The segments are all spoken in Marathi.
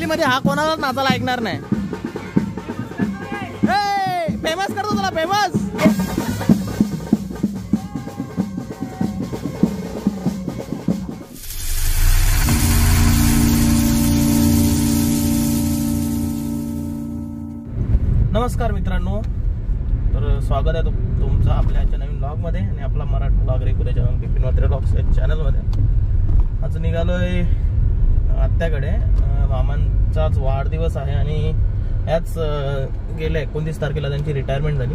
मध्ये हा कोणाला नाचायला ऐकणार नाही. फेमस करतो तुला फेमस. नमस्कार मित्रांनो, तर स्वागत आहे तुमचं आपल्या आजच्या नवीन ब्लॉगमध्ये आणि आपला मराठी ब्लॉग रेग्युलरच्या बिपिन वात्रे ब्लॉग्स या चॅनलमध्ये. आज निघालोय आत्याकडे. मामांचाच वाढदिवस आहे आणि ह्याच गेल्या 29 तारखेला त्यांची रिटायरमेंट झाली.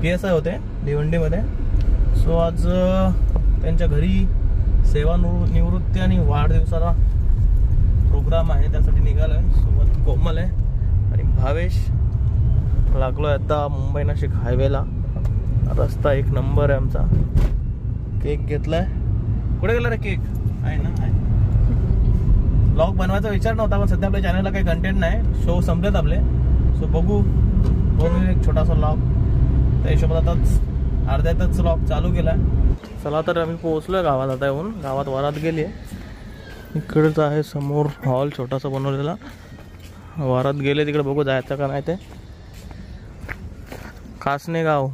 PSI होते भिवंडीमध्ये. सो आज त्यांच्या घरी सेवानिवृत्ती आणि वाढदिवसाला प्रोग्राम आहे, त्यासाठी निघालोय. सोबत कोमल आहे आणि भावेश. लागलोय आता मुंबई नाशिक हायवेला. रस्ता एक नंबर आहे आमचा. केक घेतलाय. कुठे गेला रे केक? आहे ना, आहे. ब्लॉग बनवायचा विचार नव्हता, पण सध्या आपल्या चॅनलला काही कंटेंट नाही. शो संपलेत आपले. सो बघू एक छोटासा ब्लॉग. त्या हिशोबात आताच अर्ध्यातच ब्लॉग चालू केलाय. चला तर आम्ही पोहोचलोय गावात. आता येऊन गावात वरात गेली आहे. इकडेच आहे समोर हॉल छोटासा बनवलेला. वरात गेले तिकडे, बघू जायचं का नाही ते. कासने गाव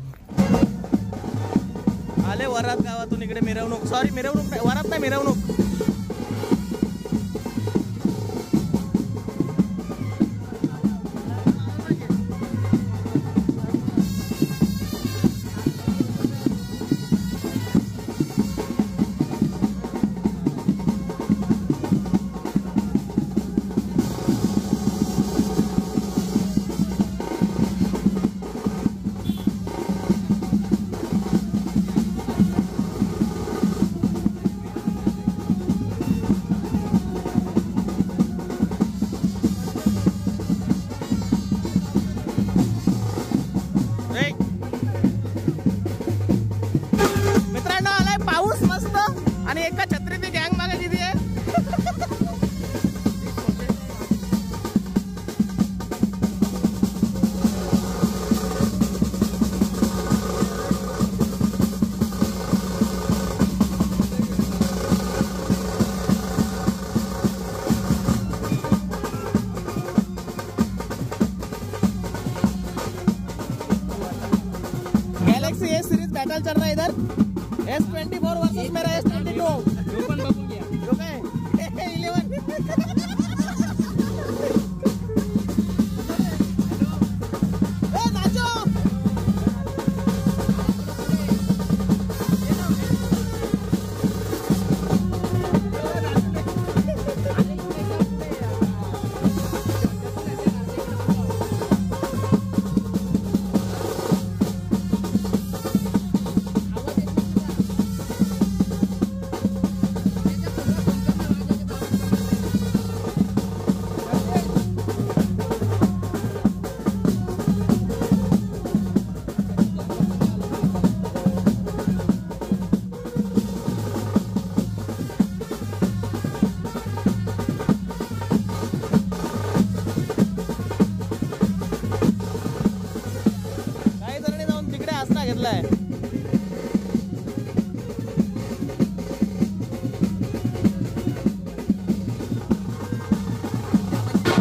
आले. वरात गावातून इकडे मिरवणूक. सॉरी, मिरवणूक नाही, वरात नाही, मिरवणूक. मित्रांनो आलाय पाऊस मस्त आणि एका छत्रीची गँग मागे दिली आहे. गैलेक्सी S सीरीज बैटल चल रहा है इधर. S24 वर्सेस मेरा S22. जो काय 11. नाचो. घेतलाय.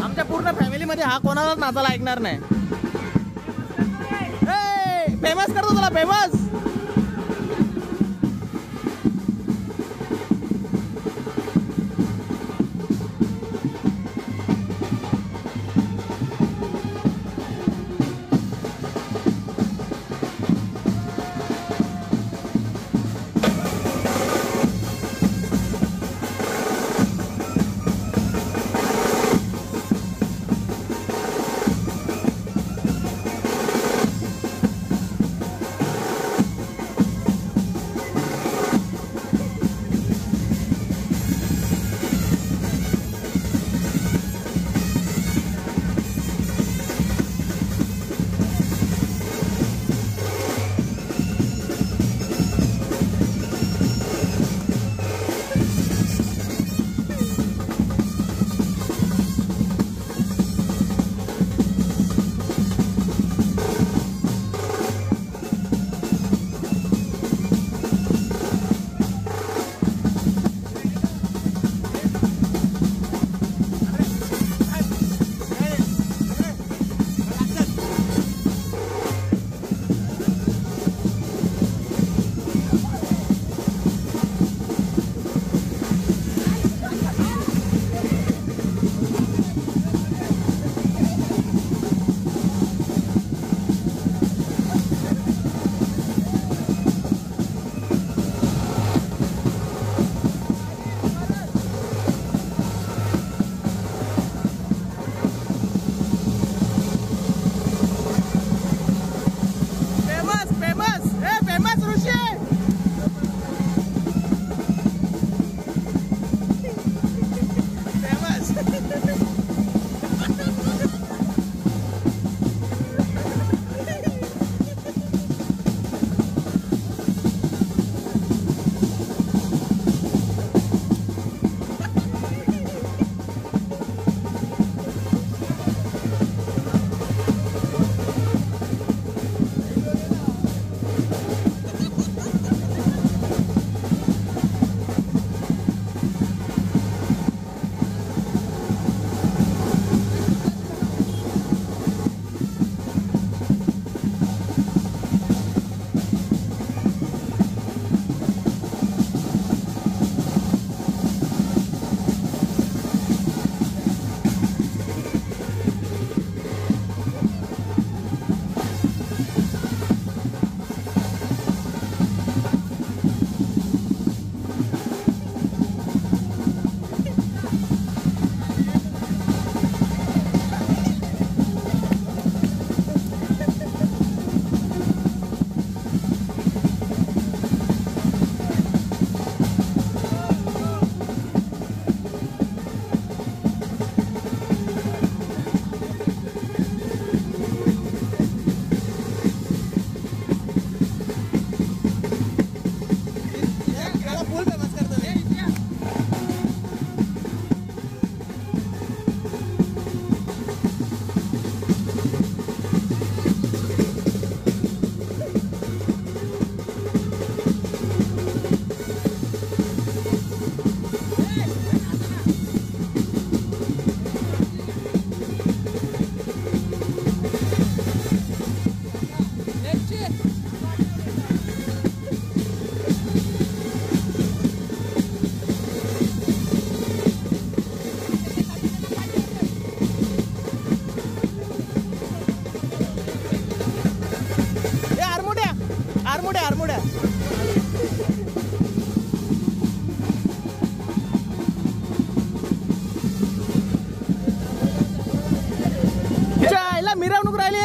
आमच्या पूर्ण फॅमिली मध्ये हा कोणाला नाचायला ऐकणार नाही. फेमस करतो तुला फेमस.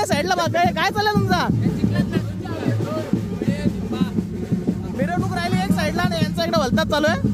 या साईडला बघा काय चाललंय तुमचा मिरवणूक राहिली एक साईडला आणि यांचा इकडे भलताच चालू आहे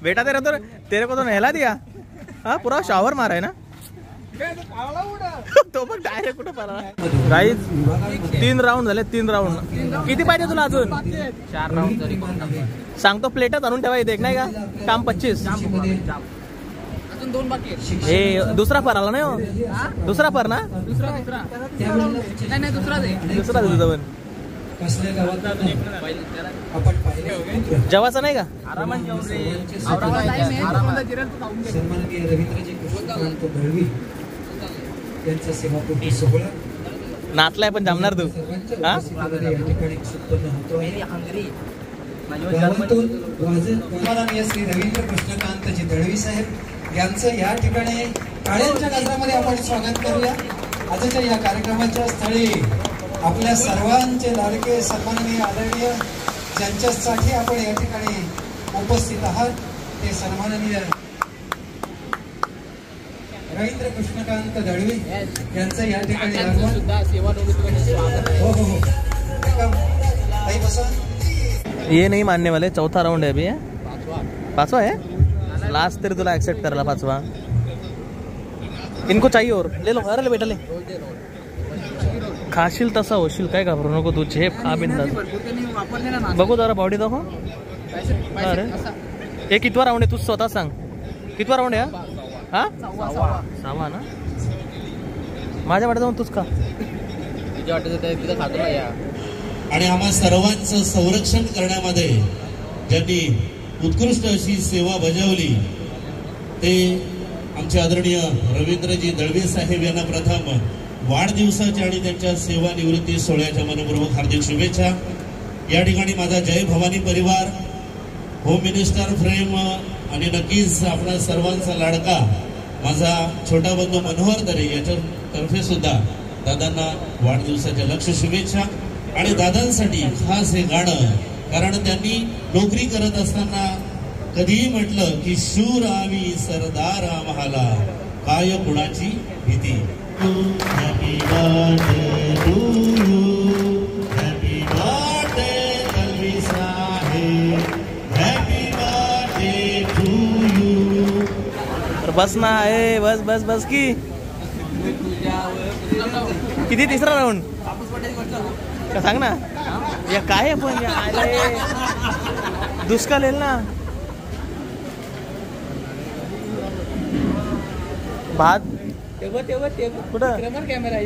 बेटा तेरे को तो नहला दिया. हाँ पूरा शावर मारा है ना. तो बघ डायरेक्ट कुठं पडला. गाईज 3 राऊंड झाले. 3 राऊंड. किती पाहिजे तुला अजून? 4 राऊंड तरी सांगतो प्लेटच आणून ठेवा इथे एक नाही का. काम 25. अजून 2 बाकी आहेत. हे दुसरा पर आला नाही हो. दुसरा पर ना. दुसरा नाही दुसराच आहे. दुसरा तुझा पण जेवायचा नाही का. आरामात जेवण रे. सन्माननीय रवींद्रजी कृष्णकांत दळवी यांचा सेवापूर्ती सोहळा नाचलाय पण जमणार तू. हा या ठिकाणी उत्पन्न होतो. गावातून सन्माननीय श्री रवींद्र कृष्णकांतजी दळवी साहेब यांचं या ठिकाणी टाळ्यांच्या गजरामध्ये आपण स्वागत करूया. आजच्या या कार्यक्रमाच्या स्थळी आपल्या सर्वांचे लाडके सन्माननीय आदरणीय ज्यांच्यासाठी आपण या ठिकाणी उपस्थित आहात ते सन्माननीय रवींद्र कृष्णकांत दळवी यांचं या ठिकाणी हो हो हो ताई बसा. ये नहीं मानने वाले. चौथा राउंड है अभी. पांचवा है. लास्ट तेरे तुला एक्सेप्ट करायला 5वां. इनको चाहिए और ले लो. अरे ले बेटा ले. खाशील तसा होशील काय घाबरू नको तू. झेप खा बिंदास. बघू जरा बॉडी दाखव. अरे हे कितवा राऊंड आहे तू स्वतः सांग. कितवा राऊंड आहे हा. 6वा ना. माझ्या वाटत जाऊन तूच का. तुझ्या वाटत तिथं खातो ना या. आणि आम्हा सर्वांचं संरक्षण करण्यामध्ये ज्यांनी उत्कृष्ट अशी सेवा बजावली ते आमचे आदरणीय रवींद्रजी दळवी साहेब यांना प्रथम वाढदिवसाच्या आणि त्यांच्या सेवानिवृत्ती सोहळ्याच्या मनपूर्वक हार्दिक शुभेच्छा. या ठिकाणी माझा जय भवानी परिवार, होम मिनिस्टर फ्रेम आणि नक्कीच आपला सर्वांचा लाडका माझा छोटा बंधू मनोहर दरे याच्यातर्फे सुद्धा दादांना वाढदिवसाच्या लक्ष शुभेच्छा. आणि दादांसाठी खास हे गाणं, कारण त्यांनी नोकरी करत असताना कधीही म्हटलं की शूर आम्ही सरदार आम्हाला काय कुणाची भीती. Happy birthday to you, happy birthday Dalvi साहेब, हॅपी बर्थडे टू यू. बस ना. ए बस बस बस की किती. 3रा राऊंड का सांग ना. या काय पण दुष्काळ येईल ना. भात कुठं कॅमेरा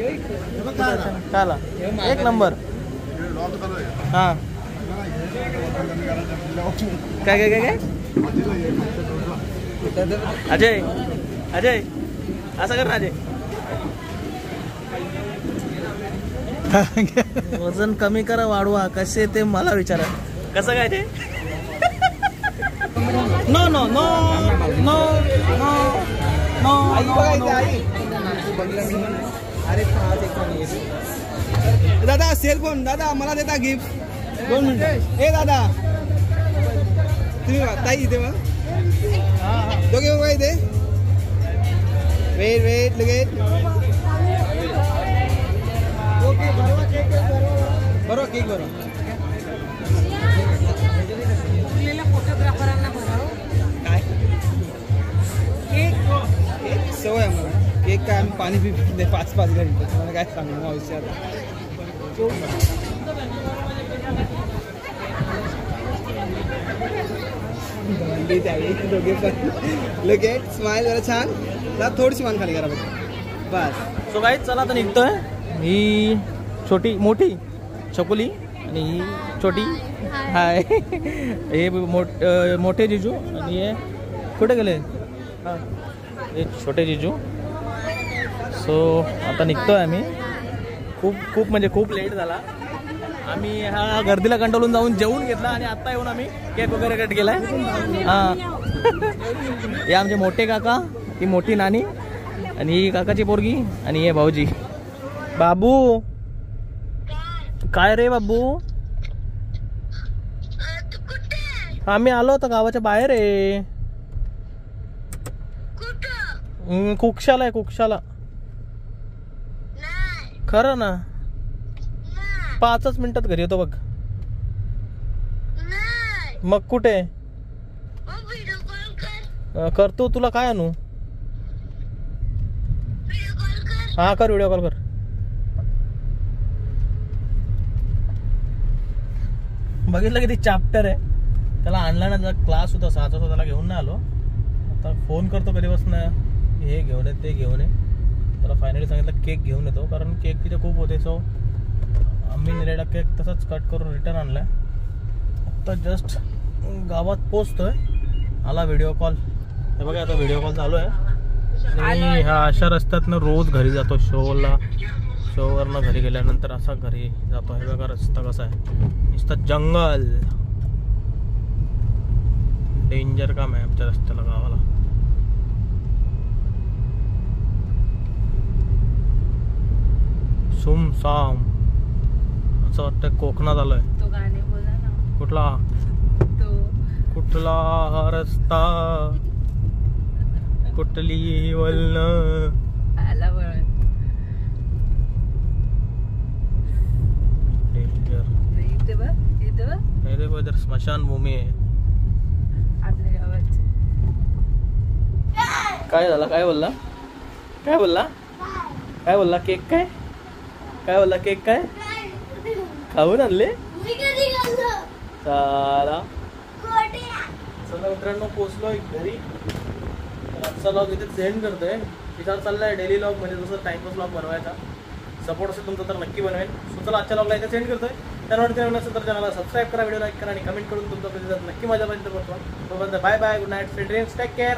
चाला. 1 नंबर. हा काय काय काय काय. अजय अजय असं कर ना अजय. वजन कमी करा वाढवा कसे ते मला विचारा. कसं काय ते. No no no no no no. दादा सेलफोन दादा मला देता गिफ्ट. 2 मिनिट. ए दादा तुम्ही ताई इथे मग दोघे बघा इथे. वेट वेट लगेच. ओके बरोबर केक बरोबर. काय केक सवय आम्हाला. केक काय आम्ही पाणी पी 5-5 घंटे. तुम्हाला काय सांगू आयुष्यात. दोघे पण लगेच स्माइल जरा छान ना. थोडीशी मान खाली करा बस. सो गाईज चला आता निघतोय. ही छोटी मोठी छकुली आणि ही छोटी हाय. हे मोठे जिजू आणि हे कुठे गेले. हां हे छोटे जिजू. सो आता निघतोय आम्ही. खूप म्हणजे खूप लेट झाला. आम्ही हा गर्दीला कंटाळून जाऊन जेवून घेतला आणि आत्ता येऊन आम्ही केक वगैरे कट केलाय. हां हे आमचे मोठे काका, ही मोठी नानी आणि ही काकाची पोरगी आणि हे भाऊजी. बाबू काय रे बाबू. आम्ही आलो होतो गावाच्या बाहेर आहे. कुक्षाला आहे कुक्षाला. खरं ना. 5च मिनिटात घरी येतो बघ. मग कुठे करतो, तुला काय आणू? हा कर, व्हिडिओ कॉल कर. बघितलं किती चॅप्टर आहे. त्याला आणला ना, त्याचा क्लास होता 6 वाजता, त्याला घेऊन नाही आलो. आता फोन करतो कधीपासून, हे घेऊन ये ते घेऊन ये. त्याला फायनली सांगितलं केक घेऊन येतो, कारण केक तिथे खूप होते. सो आम्ही निरेडा केक तसाच कट करून रिटर्न आणलाय. आता जस्ट गावात पोचतोय, आला व्हिडिओ कॉल. हे बघा आता व्हिडिओ कॉल चालू आहे. आणि ह्या अशा रस्त्यातनं रोज घरी जातो. शोवरनं घरी गेल्यानंतर असा घरी जातो. हे बघा रस्ता कसा आहे, नुसतं जंगल. डेंजर काम आहे आमच्या रस्त्याला, गावाला. सुमसाम असं वाटतं कोकणात आलोय. तो गाणे बोला ना. कुठला रस्ता, कुठली वलन आला वळण. डेंजर. इथे बघ, इथे बघ, हे देखो इधर स्मशानभूमी आहे आपल्या गावाची. काय झालं? काय बोलला? काय बोलला? काय बोलला? केक काय? काय बोलला? केक काय खाऊन आणले? चला चला मित्रांनो, पोचलोय घरी. आजचा लॉग इथे सेंड करतोय. विचार चाललाय डेली लॉग म्हणजे जसं टाइमपास लॉग बनवायचा. सपोर्ट असेल तुमचा तर नक्की बनवेल. सो चला आजच्या लॉगला इथे सेंड करतोय. त्यानंतर नसेल तर चॅनलला सबस्क्राईब करा, व्हिडिओ लाईक करा आणि कमेंट करून तुमचा प्रतिसाद नक्की माझ्यापर्यंत पोहोचवा. तोपर्यंत bye bye, good night, sweet dreams, take care.